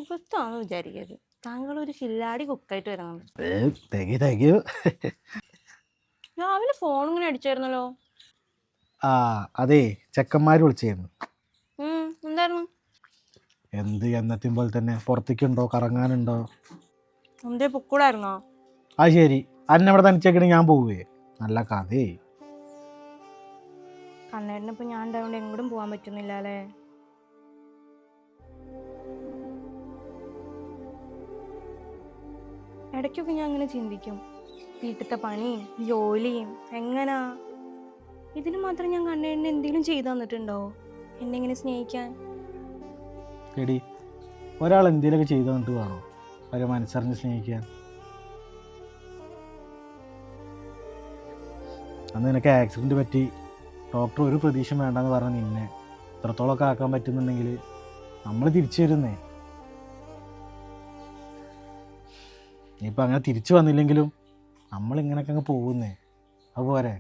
സുഖത്താന്ന് വിചാരിക്കരുത്. താങ്കൾ ഒരു കില്ലാടി കുക്കായിട്ട് വരുന്നുണ്ട്. രാവിലെ ഫോൺ ഇങ്ങനെ അടിച്ചായിരുന്നല്ലോ. ആ അതെ, ചെക്കന്മാർ വിളിച്ചായിരുന്നു. എന്തായിരുന്നു? എന്ത് എന്നത്തെയും പോലെ തന്നെ, പുറത്തേക്കുണ്ടോ, കറങ്ങാനുണ്ടോ? എന്തേ പൊക്കൂടായിരുന്നോ? ആ ശരി, അന്നവിടെ തനിച്ചേക്കണേ ഞാൻ പോവേ. നല്ല കഥേ. കണ്ണേട്ടനിപ്പോൾ ഞാൻ ഉണ്ടായതുകൊണ്ട് എങ്ങോട്ടും പോകാൻ പറ്റുന്നില്ല അല്ലേ? ഇടയ്ക്കൊക്കെ ഞാൻ അങ്ങനെ ചിന്തിക്കും, വീട്ടിലത്തെ പണിയും ജോലിയും എങ്ങനാ. ഇതിന് മാത്രം ഞാൻ കണ്ണേട്ടന് എന്തെങ്കിലും ചെയ്തു തന്നിട്ടുണ്ടോ എന്നെ ഇങ്ങനെ സ്നേഹിക്കാൻ? എടി, ഒരാൾ എന്തെങ്കിലുമൊക്കെ ചെയ്തു തന്നിട്ട് വേണോ അവരെ മനസ്സറിഞ്ഞ് സ്നേഹിക്കാൻ? അന്ന് നിനക്ക് ആക്സിഡൻറ്റ് പറ്റി ഡോക്ടർ ഒരു പ്രതീക്ഷ വേണ്ടെന്ന് പറഞ്ഞ നിന്നെ ഇത്രത്തോളമൊക്കെ ആക്കാൻ പറ്റുന്നുണ്ടെങ്കിൽ നമ്മൾ തിരിച്ചു വരുന്നേ. ഇനിയിപ്പോൾ അങ്ങനെ തിരിച്ചു വന്നില്ലെങ്കിലും നമ്മളിങ്ങനെയൊക്കെ അങ്ങ് പോകുന്നേ, അതുപോലെ